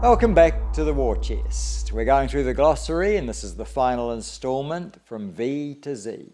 Welcome back to the War Chest. We're going through the glossary, and this is the final installment from V to Z.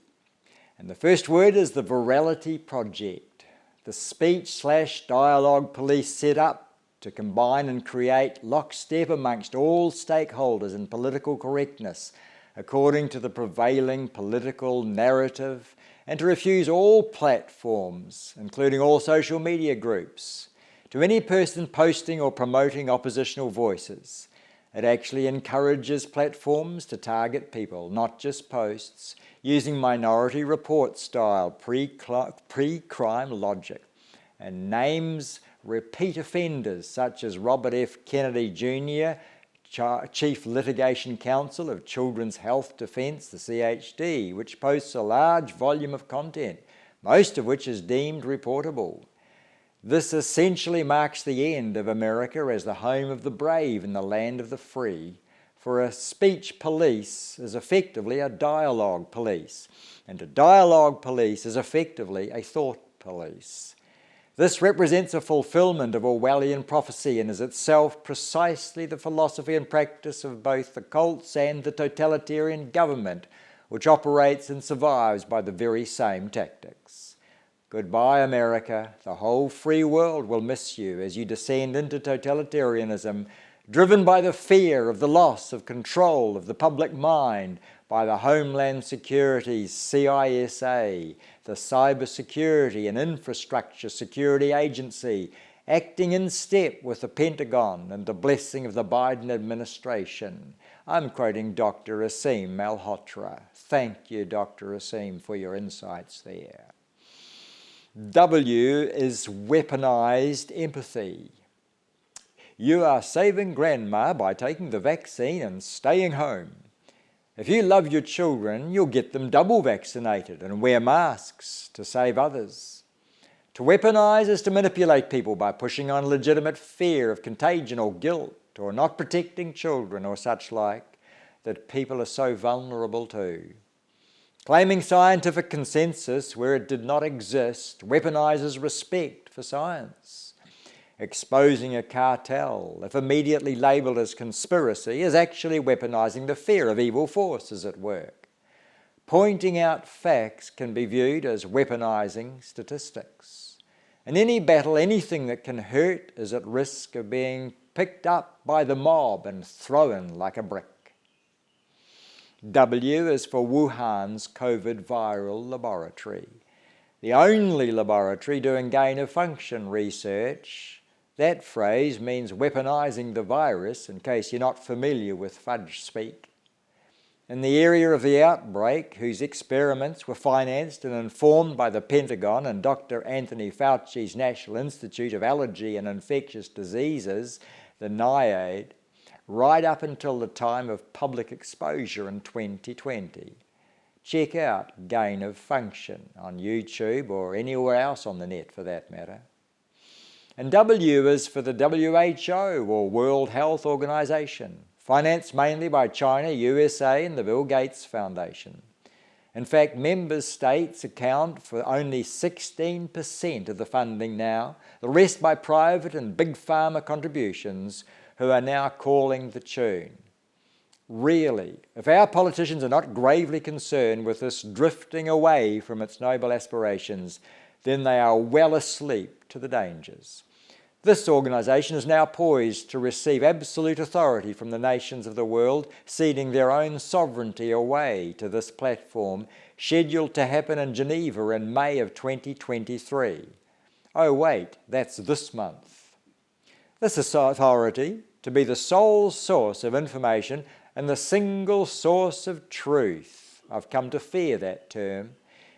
And the first word is the Virality Project, the speech/dialogue police set up to combine and create lockstep amongst all stakeholders in political correctness according to the prevailing political narrative, and to refuse all platforms, including all social media groups, to any person posting or promoting oppositional voices. It actually encourages platforms to target people, not just posts, using Minority Report style pre-crime logic, and names repeat offenders such as Robert F. Kennedy Jr., Chief Litigation Counsel of Children's Health Defence, the CHD, which posts a large volume of content, most of which is deemed reportable. This essentially marks the end of America as the home of the brave and the land of the free, for a speech police is effectively a dialogue police, and a dialogue police is effectively a thought police. This represents a fulfillment of Orwellian prophecy and is itself precisely the philosophy and practice of both the cults and the totalitarian government, which operates and survives by the very same tactics. Goodbye, America. The whole free world will miss you as you descend into totalitarianism, driven by the fear of the loss of control of the public mind by the Homeland Security's CISA, the Cybersecurity and Infrastructure Security Agency, acting in step with the Pentagon and the blessing of the Biden administration. I'm quoting Dr. Asim Malhotra. Thank you, Dr. Asim, for your insights there. W is weaponized empathy. You are saving grandma by taking the vaccine and staying home. If you love your children, you'll get them double vaccinated and wear masks to save others. To weaponize is to manipulate people by pushing on legitimate fear of contagion or guilt, or not protecting children or such like, that people are so vulnerable to. Claiming scientific consensus where it did not exist weaponizes respect for science. Exposing a cartel, if immediately labelled as conspiracy, is actually weaponizing the fear of evil forces at work. Pointing out facts can be viewed as weaponizing statistics. In any battle, anything that can hurt is at risk of being picked up by the mob and thrown like a brick. W is for Wuhan's Covid viral laboratory, the only laboratory doing gain-of-function research. That phrase means weaponizing the virus, in case you're not familiar with fudge speak. In the area of the outbreak, whose experiments were financed and informed by the Pentagon and Dr. Anthony Fauci's National Institute of Allergy and Infectious Diseases, the NIAID, right up until the time of public exposure in 2020. Check out Gain of Function on YouTube or anywhere else on the net for that matter. And W is for the W.H.O, or World Health Organization, financed mainly by China, USA and the Bill Gates Foundation. In fact, member states account for only 16% of the funding now, the rest by private and big pharma contributions, who are now calling the tune. Really, if our politicians are not gravely concerned with this drifting away from its noble aspirations, then they are well asleep to the dangers. This organisation is now poised to receive absolute authority from the nations of the world, ceding their own sovereignty away to this platform, scheduled to happen in Geneva in May of 2023. Oh wait, that's this month. This authority, to be the sole source of information and the single source of truth. I've come to fear that term.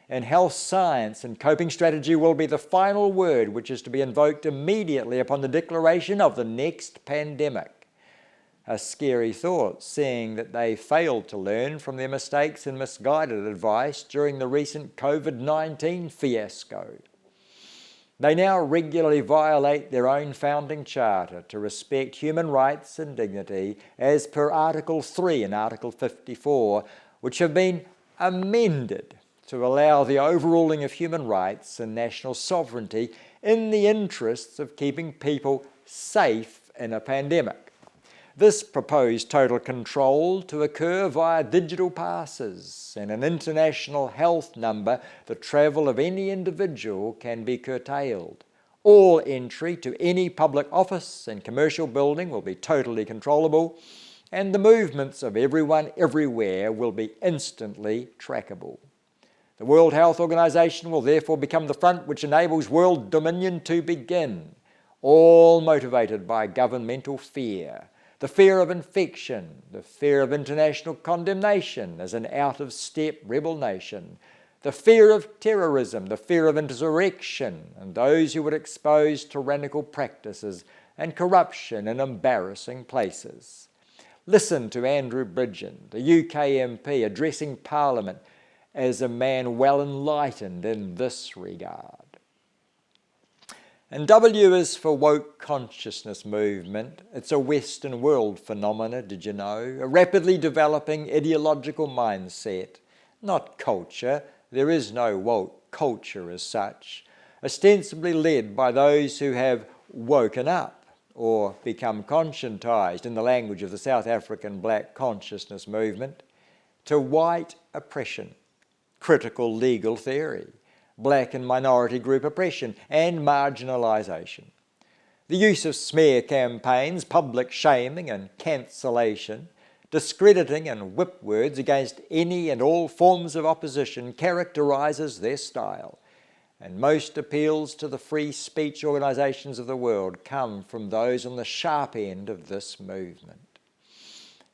And health science and coping strategy will be the final word, which is to be invoked immediately upon the declaration of the next pandemic. A scary thought, seeing that they failed to learn from their mistakes and misguided advice during the recent COVID-19 fiasco. They now regularly violate their own founding charter to respect human rights and dignity as per Article 3 and Article 54, which have been amended to allow the overruling of human rights and national sovereignty in the interests of keeping people safe in a pandemic. This proposed total control to occur via digital passes and an international health number. The travel of any individual can be curtailed. All entry to any public office and commercial building will be totally controllable, and the movements of everyone everywhere will be instantly trackable. The World Health Organization will therefore become the front which enables world dominion to begin, all motivated by governmental fear, the fear of infection, the fear of international condemnation as an out-of-step rebel nation, the fear of terrorism, the fear of insurrection, and those who would expose tyrannical practices and corruption in embarrassing places. Listen to Andrew Bridgen, the UK MP, addressing Parliament as a man well enlightened in this regard. And W is for woke consciousness movement. It's a Western world phenomena, did you know? A rapidly developing ideological mindset, not culture. There is no woke culture as such, ostensibly led by those who have woken up or become conscientized, in the language of the South African black consciousness movement, to white oppression, critical legal theory, black and minority group oppression, and marginalisation. The use of smear campaigns, public shaming and cancellation, discrediting and whip words against any and all forms of opposition characterises their style, and most appeals to the free speech organisations of the world come from those on the sharp end of this movement.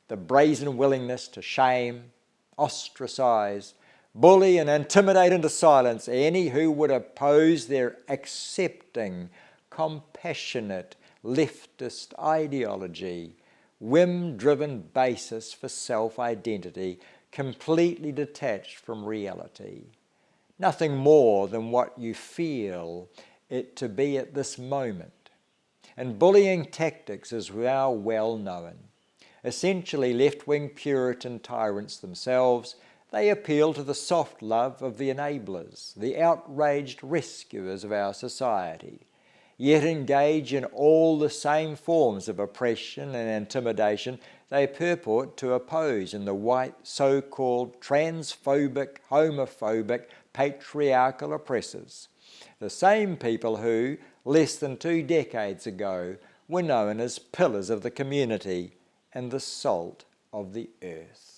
The brazen willingness to shame, ostracise, bully and intimidate into silence any who would oppose their accepting, compassionate, leftist ideology, whim-driven basis for self-identity, completely detached from reality. Nothing more than what you feel it to be at this moment. And bullying tactics is now well known. Essentially left-wing Puritan tyrants themselves, they appeal to the soft love of the enablers, the outraged rescuers of our society, yet engage in all the same forms of oppression and intimidation they purport to oppose in the white, so-called transphobic, homophobic, patriarchal oppressors, the same people who, less than 2 decades ago, were known as pillars of the community and the salt of the earth.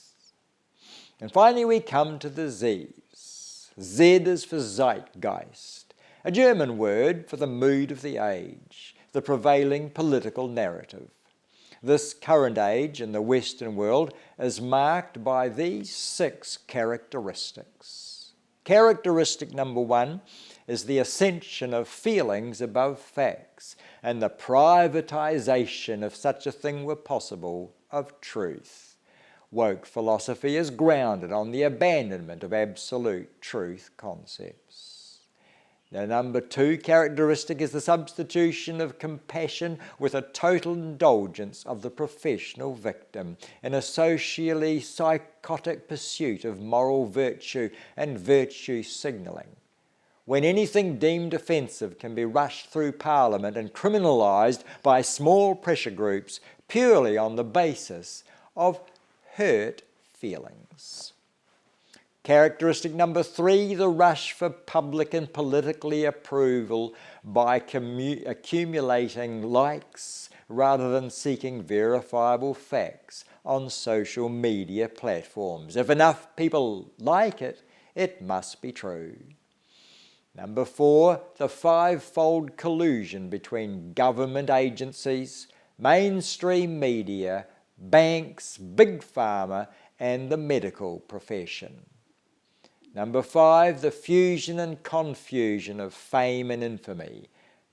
And finally we come to the Z's. Z is for Zeitgeist, a German word for the mood of the age, the prevailing political narrative. This current age in the Western world is marked by these 6 characteristics. Characteristic number 1 is the ascension of feelings above facts and the privatization, if such a thing were possible, of truth. Woke philosophy is grounded on the abandonment of absolute truth concepts. The number 2 characteristic is the substitution of compassion with a total indulgence of the professional victim in a socially psychotic pursuit of moral virtue and virtue signalling. When anything deemed offensive can be rushed through Parliament and criminalised by small pressure groups purely on the basis of hurt feelings. Characteristic number 3, the rush for public and politically approval by accumulating likes rather than seeking verifiable facts on social media platforms. If enough people like it, it must be true. Number 4, the 5-fold collusion between government agencies, mainstream media, banks, big pharma, and the medical profession. Number 5, the fusion and confusion of fame and infamy.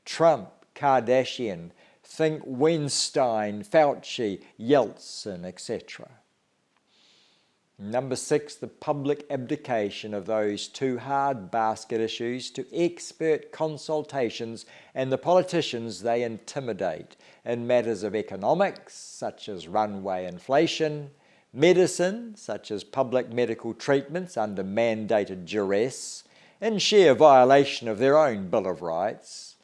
Trump, Kardashian, think Weinstein, Fauci, Yeltsin, etc. Number 6, the public abdication of those 2 hard basket issues to expert consultations and the politicians they intimidate in matters of economics, such as runaway inflation, medicine, such as public medical treatments under mandated duress, in sheer violation of their own Bill of Rights,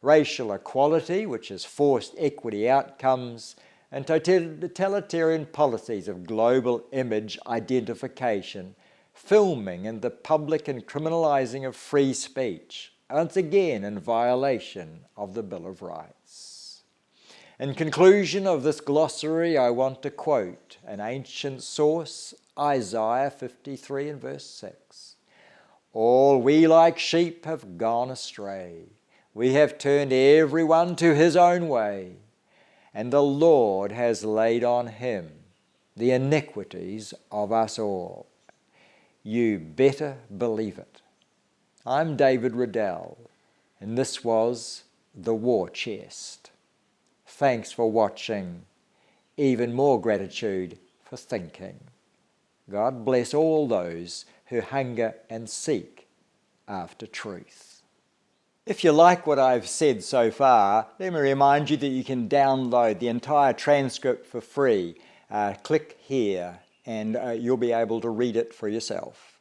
racial equality, which is forced equity outcomes, and totalitarian policies of global image identification, filming and the public and criminalizing of free speech, once again in violation of the Bill of Rights. In conclusion of this glossary, I want to quote an ancient source, Isaiah 53 and verse 6. All we like sheep have gone astray. We have turned everyone to his own way, and the Lord has laid on him the iniquities of us all. You better believe it. I'm David Riddell, and this was The War Chest. Thanks for watching. Even more gratitude for thinking. God bless all those who hunger and seek after truth. If you like what I've said so far, let me remind you that you can download the entire transcript for free. Click here and you'll be able to read it for yourself.